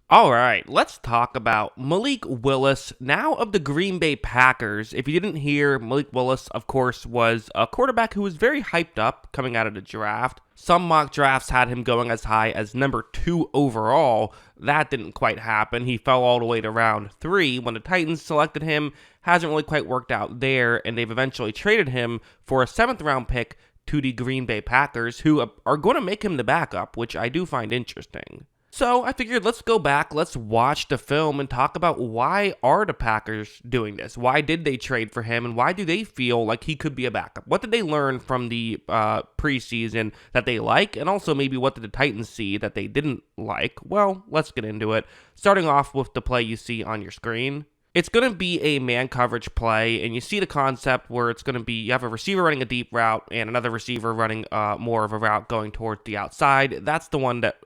All right, let's talk about Malik Willis, now of the Green Bay Packers. If you didn't hear, Malik Willis, of course, was a quarterback who was very hyped up coming out of the draft. Some mock drafts had him going as high as number 2 overall. That didn't quite happen. He fell all the way to round 3 when the Titans selected him. Hasn't really quite worked out there, and they've eventually traded him for a 7th round pick to the Green Bay Packers, who are going to make him the backup, which I do find interesting. So I figured let's go back, let's watch the film and talk about why are the Packers doing this? Why did they trade for him and why do they feel like he could be a backup? What did they learn from the preseason that they like, and also maybe what did the Titans see that they didn't like? Well, let's get into it. Starting off with the play you see on your screen. It's going to be a man coverage play, and you see the concept where it's going to be you have a receiver running a deep route and another receiver running more of a route going towards the outside. That's the one that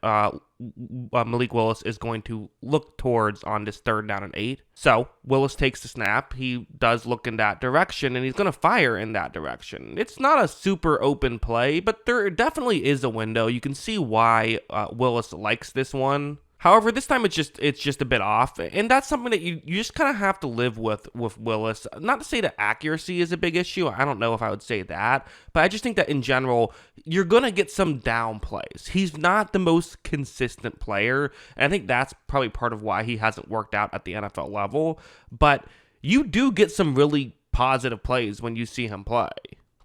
Malik Willis is going to look towards on this 3rd down and 8. So Willis takes the snap. He does look in that direction, and he's going to fire in that direction. It's not a super open play, but there definitely is a window. You can see why Willis likes this one. However, this time it's just a bit off, and that's something that you just kind of have to live with Willis. Not to say that accuracy is a big issue. I don't know if I would say that, but I just think that in general, you're going to get some down plays. He's not the most consistent player, and I think that's probably part of why he hasn't worked out at the NFL level, but you do get some really positive plays when you see him play.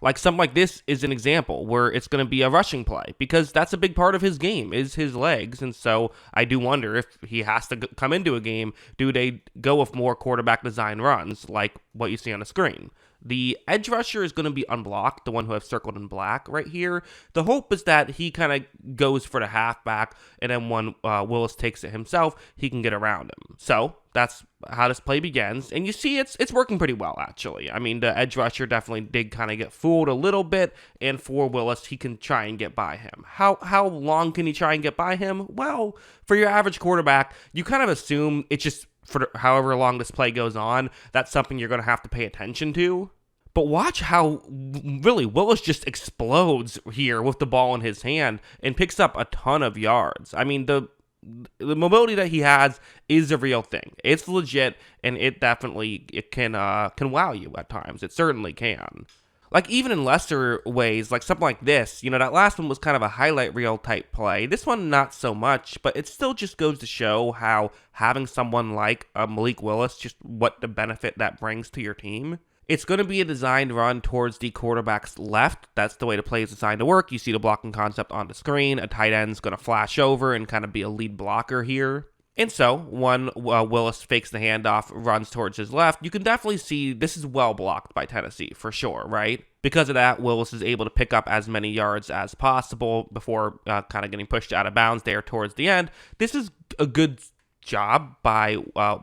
Like something like this is an example where it's going to be a rushing play because that's a big part of his game is his legs. And so I do wonder if he has to come into a game, do they go with more quarterback design runs like what you see on the screen? The edge rusher is going to be unblocked, the one who I've circled in black right here. The hope is that he kind of goes for the halfback, and then when Willis takes it himself, he can get around him. So that's how this play begins, and you see it's working pretty well, actually. I mean, the edge rusher definitely did kind of get fooled a little bit, and for Willis, he can try and get by him. How long can he try and get by him? Well, for your average quarterback, you kind of assume it's just for however long this play goes on, that's something you're going to have to pay attention to. But watch how really Willis just explodes here with the ball in his hand and picks up a ton of yards. I mean, the mobility that he has is a real thing. It's legit, and it can wow you at times. It certainly can. Like, even in lesser ways, like something like this, that last one was kind of a highlight reel type play. This one, not so much, but it still just goes to show how having someone like Malik Willis, just what the benefit that brings to your team. It's going to be a designed run towards the quarterback's left. That's the way the play is designed to work. You see the blocking concept on the screen. A tight end's going to flash over and kind of be a lead blocker here. And so, when Willis fakes the handoff, runs towards his left, you can definitely see this is well blocked by Tennessee, for sure, right? Because of that, Willis is able to pick up as many yards as possible before kind of getting pushed out of bounds there towards the end. This is a good job by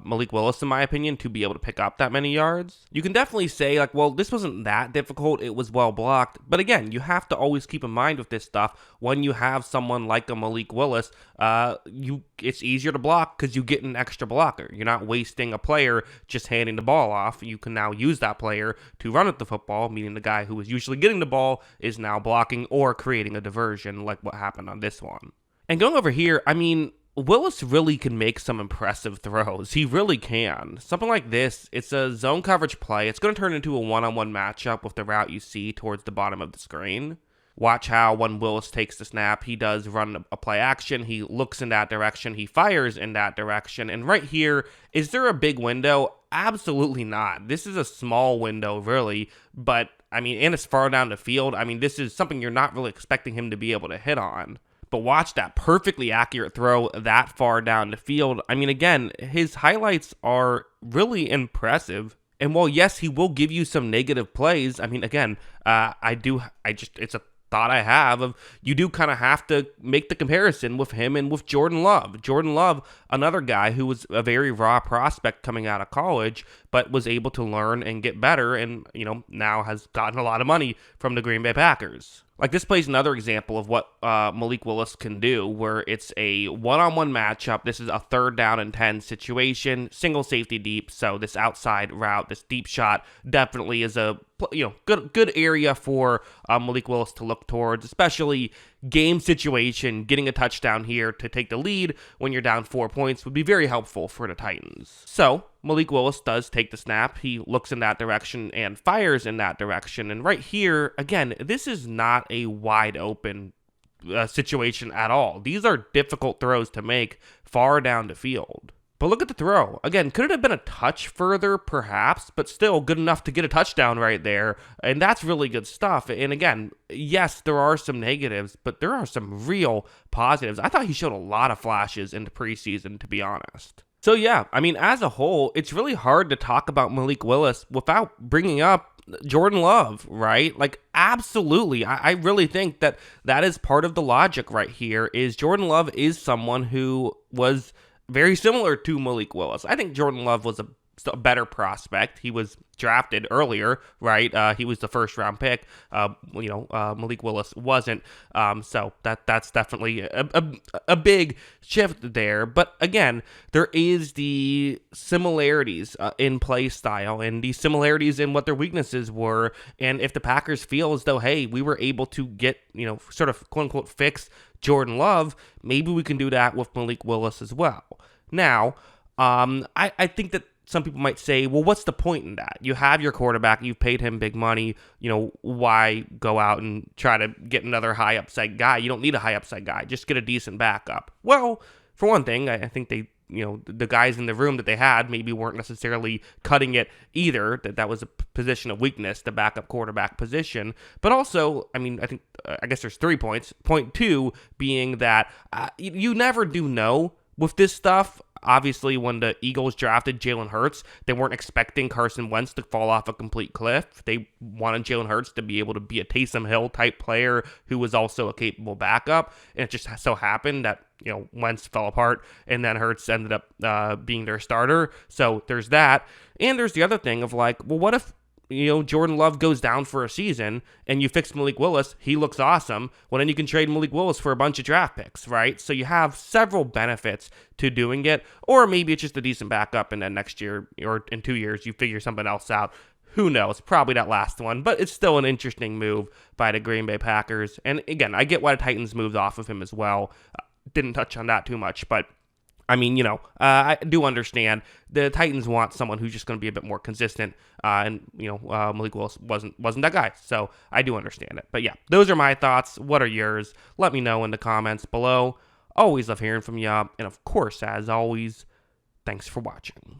Malik Willis, in my opinion, to be able to pick up that many yards. You can definitely say, like, well, this wasn't that difficult. It was well blocked. But again, you have to always keep in mind with this stuff, when you have someone like a Malik Willis, it's easier to block because you get an extra blocker. You're not wasting a player just handing the ball off. You can now use that player to run at the football, meaning the guy who was usually getting the ball is now blocking or creating a diversion like what happened on this one. And going over here, I mean, Willis really can make some impressive throws. He really can. Something like this, it's a zone coverage play. It's going to turn into a one-on-one matchup with the route you see towards the bottom of the screen. Watch how when Willis takes the snap, he does run a play action. He looks in that direction. He fires in that direction. And right here, is there a big window? Absolutely not. This is a small window, really. But, I mean, and it's far down the field. I mean, this is something you're not really expecting him to be able to hit on. But watch that perfectly accurate throw that far down the field. I mean, again, his highlights are really impressive. And while, yes, he will give you some negative plays, I mean, again, it's a thought I have of you do kind of have to make the comparison with him and with Jordan Love. Jordan Love, another guy who was a very raw prospect coming out of college, but was able to learn and get better and, now has gotten a lot of money from the Green Bay Packers. Like, this plays another example of what Malik Willis can do, where it's a one-on-one matchup. This is a 3rd down and 10 situation, single safety deep. So this outside route, this deep shot, definitely is a good area for Malik Willis to look towards, especially game situation. Getting a touchdown here to take the lead when you're down 4 points would be very helpful for the Titans. So Malik Willis does take the snap. He looks in that direction and fires in that direction. And right here, again, this is not a wide open situation at all. These are difficult throws to make far down the field. But look at the throw. Again, could it have been a touch further, perhaps, but still good enough to get a touchdown right there. And that's really good stuff. And again, yes, there are some negatives, but there are some real positives. I thought he showed a lot of flashes in the preseason, to be honest. So yeah, I mean, as a whole, it's really hard to talk about Malik Willis without bringing up Jordan Love, right? Like, absolutely. I really think that is part of the logic right here, is Jordan Love is someone who was very similar to Malik Willis. I think Jordan Love was a better prospect. He was drafted earlier, right? He was the first round pick. Malik Willis wasn't. So that's definitely a big shift there. But again, there is the similarities in play style and the similarities in what their weaknesses were. And if the Packers feel as though, hey, we were able to get, sort of quote unquote fix Jordan Love, maybe we can do that with Malik Willis as well. Now, I think that some people might say, well, what's the point in that? You have your quarterback, you've paid him big money, why go out and try to get another high upside guy? You don't need a high upside guy, just get a decent backup. Well, for one thing, I think they, the guys in the room that they had maybe weren't necessarily cutting it either, that was a position of weakness, the backup quarterback position. But also, I guess there's 3 points. Point 2 being that you never do know with this stuff. Obviously, when the Eagles drafted Jalen Hurts, they weren't expecting Carson Wentz to fall off a complete cliff. They wanted Jalen Hurts to be able to be a Taysom Hill type player who was also a capable backup. And it just so happened that, Wentz fell apart and then Hurts ended up being their starter. So there's that. And there's the other thing of like, well, what if Jordan Love goes down for a season and you fix Malik Willis, he looks awesome. Well, then you can trade Malik Willis for a bunch of draft picks, right? So you have several benefits to doing it, or maybe it's just a decent backup and then next year or in 2 years you figure something else out. Who knows? Probably that last one, but it's still an interesting move by the Green Bay Packers. And again, I get why the Titans moved off of him as well. Didn't touch on that too much, but I do understand the Titans want someone who's just going to be a bit more consistent, Malik Willis wasn't that guy, so I do understand it. But yeah, those are my thoughts. What are yours? Let me know in the comments below. Always love hearing from you, and of course, as always, thanks for watching.